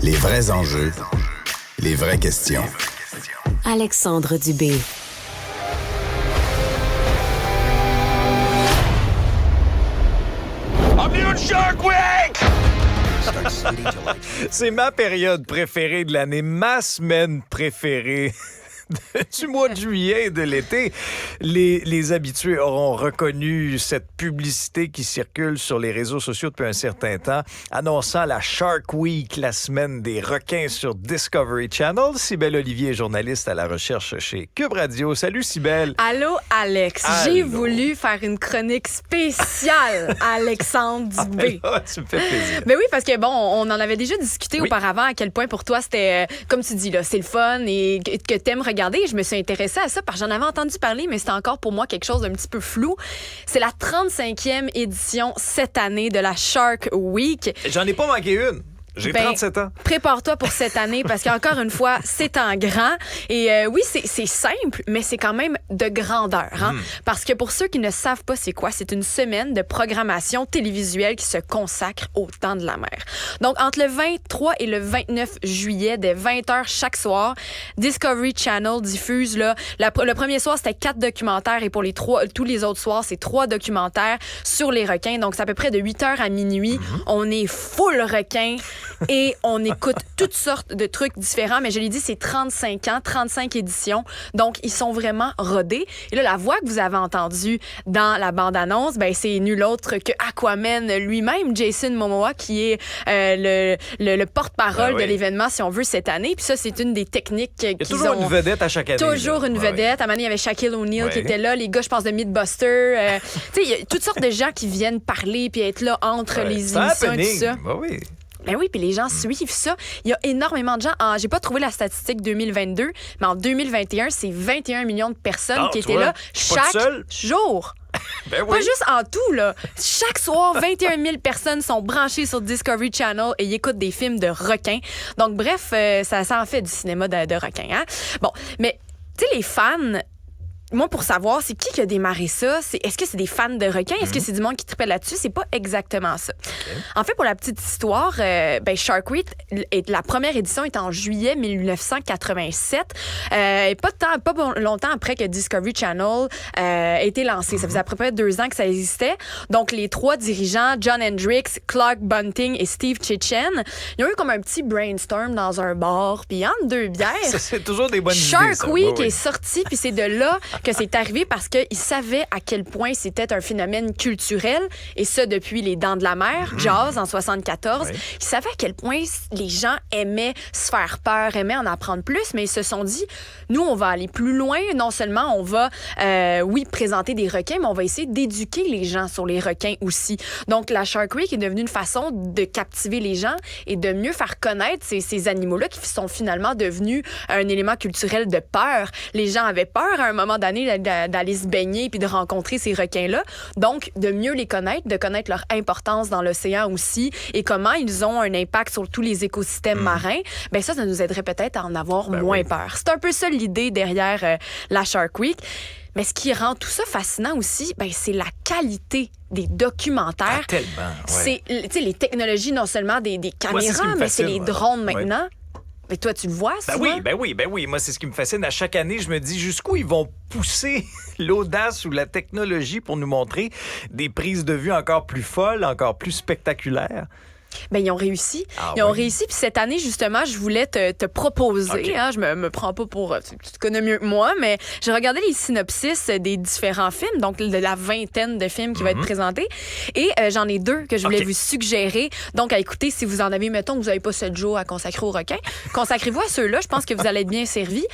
Les vrais enjeux, les vraies questions. Alexandre Dubé. Bienvenue au Shark Week! C'est ma période préférée de l'année, ma semaine préférée du mois de juillet et de l'été. Les habitués auront reconnu cette publicité qui circule sur les réseaux sociaux depuis un certain temps, annonçant la Shark Week, la semaine des requins sur Discovery Channel. Cybèle Olivier, journaliste à la recherche chez Cube Radio. Salut Cybèle. Allô Alex, Allô. j'ai voulu faire une chronique spéciale à Alexandre Dubé. Tu me fais plaisir. Ben oui, parce que bon, on en avait déjà discuté auparavant à quel point pour toi c'était, comme tu dis là, c'est le fun et que t'aimes regarder. Je me suis intéressée à ça parce que j'en avais entendu parler, mais c'était encore pour moi quelque chose d'un petit peu flou. C'est la 35e édition cette année de la Shark Week. J'en ai pas manqué une. J'ai 37 ans. Prépare-toi pour cette année parce qu'encore une fois, c'est en grand. Et oui, c'est simple, mais c'est quand même de grandeur. Hein? Parce que pour ceux qui ne savent pas c'est quoi, c'est une semaine de programmation télévisuelle qui se consacre au temps de la mer. Donc, entre le 23 et le 29 juillet, dès 20h chaque soir, Discovery Channel diffuse, là, le premier soir, c'était 4 documentaires et pour tous les autres soirs, c'est 3 documentaires sur les requins. Donc, c'est à peu près de 8h à minuit. On est full requin. Et on écoute toutes sortes de trucs différents. Mais je l'ai dit, c'est 35 ans, 35 éditions. Donc, ils sont vraiment rodés. Et là, la voix que vous avez entendue dans la bande-annonce, ben, c'est nul autre que Aquaman lui-même, Jason Momoa, qui est le porte-parole de l'événement, si on veut, cette année. Puis ça, c'est une des techniques qu'ils ont. Il y a toujours une vedette à chaque année. Toujours une vedette. À un moment donné, il y avait Shaquille O'Neal qui était là. Les gars, je pense, de Mythbusters. Tu sais, il y a toutes sortes de gens qui viennent parler puis être là entre les émissions et tout ça. Ben oui. Ben oui, puis les gens suivent ça. Il y a énormément de gens. J'ai pas trouvé la statistique 2022, mais en 2021, c'est 21 millions de personnes qui étaient là chaque jour. Ben oui. Pas juste en tout, là. Chaque soir, 21 000 personnes sont branchées sur Discovery Channel et ils écoutent des films de requins. Donc, bref, ça en fait du cinéma de requins. Hein? Bon, mais tu sais, les fans... Moi, pour savoir, c'est qui a démarré ça? Est-ce que c'est des fans de requins? Est-ce que c'est du monde qui trippait là-dessus? C'est pas exactement ça. Okay. En fait, pour la petite histoire, Shark Week, la première édition est en juillet 1987. Pas longtemps après que Discovery Channel a été lancé. Ça faisait à peu près 2 ans que ça existait. Donc, les 3 dirigeants, John Hendricks, Clark Bunting et Steve Chichen, ils ont eu comme un petit brainstorm dans un bar, puis entre 2 bières. C'est toujours des bonnes idées, Shark Week est sorti, puis c'est de là que c'est arrivé parce qu'ils savaient à quel point c'était un phénomène culturel, et ça depuis Les Dents de la Mer, Jaws en 74. Oui. Ils savaient à quel point les gens aimaient se faire peur, aimaient en apprendre plus, mais ils se sont dit, nous, on va aller plus loin. Non seulement on va, présenter des requins, mais on va essayer d'éduquer les gens sur les requins aussi. Donc, la Shark Week est devenue une façon de captiver les gens et de mieux faire connaître ces animaux-là qui sont finalement devenus un élément culturel de peur. Les gens avaient peur à un moment donné d'aller se baigner puis de rencontrer ces requins-là. Donc, de mieux les connaître, de connaître leur importance dans l'océan aussi et comment ils ont un impact sur tous les écosystèmes marins, ben ça nous aiderait peut-être à en avoir moins peur. C'est un peu ça l'idée derrière la Shark Week. Mais ce qui rend tout ça fascinant aussi, ben, c'est la qualité des documentaires. Ah, tellement, ouais. C'est les technologies, non seulement des caméras, mais c'est les drones maintenant. Ouais. Mais toi, tu le vois, souvent? Ben oui. Moi, c'est ce qui me fascine. À chaque année, je me dis jusqu'où ils vont pousser l'audace ou la technologie pour nous montrer des prises de vue encore plus folles, encore plus spectaculaires. Ben, ils ont réussi. Ils ont réussi. Puis cette année, justement, je voulais te proposer. Okay. Hein, je me prends pas pour... Tu te connais mieux que moi, mais j'ai regardé les synopsis des différents films, donc de la vingtaine de films qui vont être présentés. Et j'en ai 2 que je voulais vous suggérer. Donc, à écouter, si vous en avez, mettons que vous n'avez pas 7 jours à consacrer aux requins, consacrez-vous à ceux-là. Je pense que vous allez être bien servis.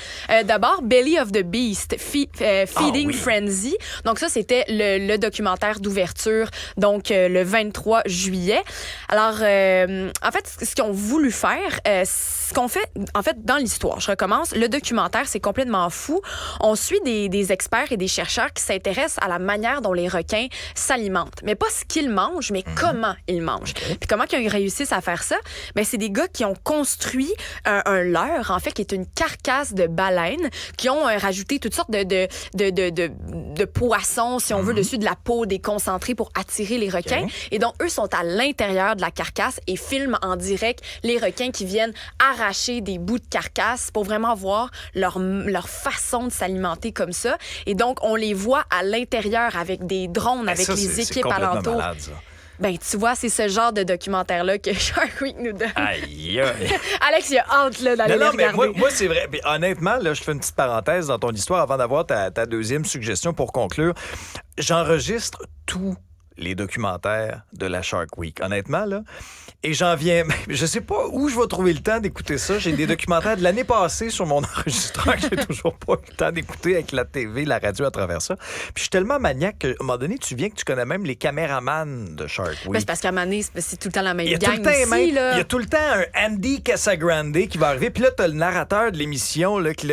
D'abord, Belly of the Beast, Feeding Frenzy. Donc, ça, c'était le documentaire d'ouverture, donc le 23 juillet. Alors, en fait, ce qu'ils ont voulu faire, ce qu'on fait, en fait, dans l'histoire, je recommence, le documentaire, c'est complètement fou. On suit des experts et des chercheurs qui s'intéressent à la manière dont les requins s'alimentent. Mais pas ce qu'ils mangent, mais comment ils mangent. Okay. Puis comment ils réussissent à faire ça? Ben, c'est des gars qui ont construit un leurre, en fait, qui est une carcasse de baleine, qui ont rajouté toutes sortes de poissons, si on veut, dessus de la peau déconcentrée pour attirer les requins. Okay. Et donc, eux sont à l'intérieur de la carcasse carcasse et filment en direct les requins qui viennent arracher des bouts de carcasse pour vraiment voir leur façon de s'alimenter comme ça. Et donc, on les voit à l'intérieur avec des drones, avec les équipes alentours. Malade, ça. Ben, tu vois, c'est ce genre de documentaire-là que Shark Week nous donne. Aïe, aïe. Alex, il a hâte là, d'aller les regarder. Mais moi, c'est vrai. Puis, honnêtement, là, je fais une petite parenthèse dans ton histoire avant d'avoir ta deuxième suggestion pour conclure. J'enregistre tous les documentaires de la Shark Week, honnêtement, là. Et j'en viens... Je sais pas où je vais trouver le temps d'écouter ça. J'ai des documentaires de l'année passée sur mon enregistreur que j'ai toujours pas eu le temps d'écouter avec la TV, la radio à travers ça. Puis je suis tellement maniaque qu'à un moment donné, tu viens que tu connais même les caméramans de Shark Week. Ben, c'est parce qu'à un moment donné, c'est tout le temps la même Il y a gang tout le temps, ici, là. Il y a tout le temps un Andy Casagrande qui va arriver. Puis là, t'as le narrateur de l'émission là, qui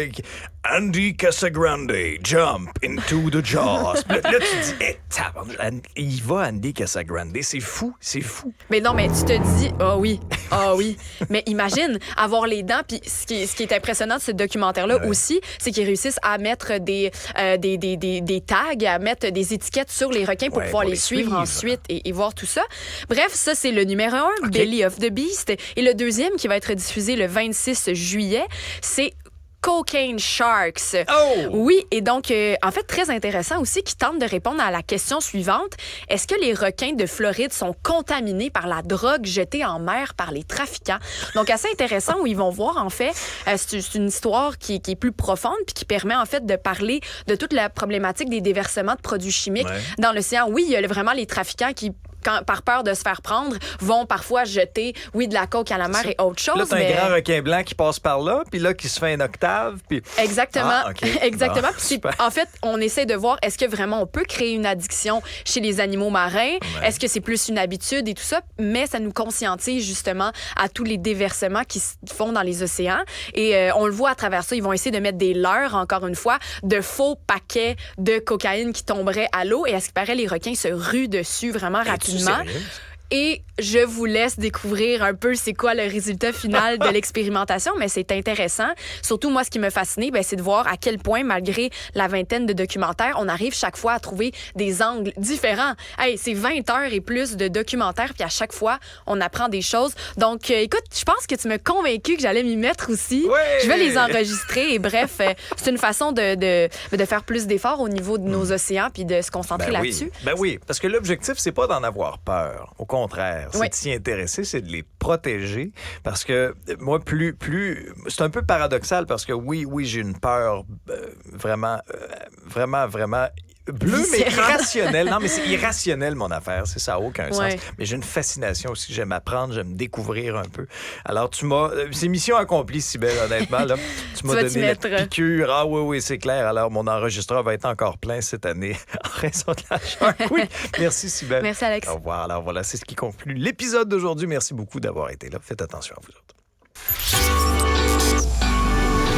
Andy Casagrande, jump into the jaws. Là, tu dis, il va Andy Casagrande. C'est fou, c'est fou. Mais non, mais tu te dis, oui. Mais imagine avoir les dents. Puis ce qui est impressionnant de ce documentaire-là aussi, c'est qu'ils réussissent à mettre des tags, à mettre des étiquettes sur les requins pour pouvoir les suivre ensuite et voir tout ça. Bref, ça, c'est le numéro 1, Belly of the Beast. Et le deuxième, qui va être diffusé le 26 juillet, c'est Cocaine Sharks. Oh! Oui, et donc, en fait, très intéressant aussi, qui tente de répondre à la question suivante. Est-ce que les requins de Floride sont contaminés par la drogue jetée en mer par les trafiquants? Donc, assez intéressant où ils vont voir, en fait, c'est une histoire qui est plus profonde puis qui permet, en fait, de parler de toute la problématique des déversements de produits chimiques dans l'océan. Oui, il y a vraiment les trafiquants qui par peur de se faire prendre, vont parfois jeter, de la coke à la mer et autre chose. Là, t'as un grand requin blanc qui passe par là, puis là, qui se fait une octave, puis... Exactement. Exactement. Bon, en fait, on essaie de voir, est-ce que vraiment on peut créer une addiction chez les animaux marins? Est-ce que c'est plus une habitude et tout ça? Mais ça nous conscientise justement à tous les déversements qui se font dans les océans. Et on le voit à travers ça. Ils vont essayer de mettre des leurres, encore une fois, de faux paquets de cocaïne qui tomberaient à l'eau. Et à ce qui paraît, les requins se ruent dessus vraiment rapidement. Et je vous laisse découvrir un peu c'est quoi le résultat final de l'expérimentation, mais c'est intéressant. Surtout, moi, ce qui m'a fasciné, c'est de voir à quel point, malgré la vingtaine de documentaires, on arrive chaque fois à trouver des angles différents. Hey, c'est 20 heures et plus de documentaires, puis à chaque fois, on apprend des choses. Donc, écoute, je pense que tu m'as convaincu que j'allais m'y mettre aussi. Ouais! Je vais les enregistrer et bref, c'est une façon de faire plus d'efforts au niveau de nos océans puis de se concentrer là-dessus. Oui, parce que l'objectif, c'est pas d'en avoir peur. Au contraire, c'est de s'y intéresser, c'est de les protéger. Parce que moi, plus c'est un peu paradoxal parce que oui, j'ai une peur vraiment bleu, mais irrationnel. Non, mais c'est irrationnel, mon affaire. Ça n'a aucun sens. Mais j'ai une fascination aussi. J'aime apprendre, j'aime découvrir un peu. Alors, c'est mission accomplie, Cybèle, honnêtement. Là. Tu m'as donné la piqûre. Ah oui, c'est clair. Alors, mon enregistreur va être encore plein cette année en raison de la Shark Week. Merci, Cybèle. Merci, Alex. Au revoir. Alors, voilà, c'est ce qui conclut l'épisode d'aujourd'hui. Merci beaucoup d'avoir été là. Faites attention à vous autres.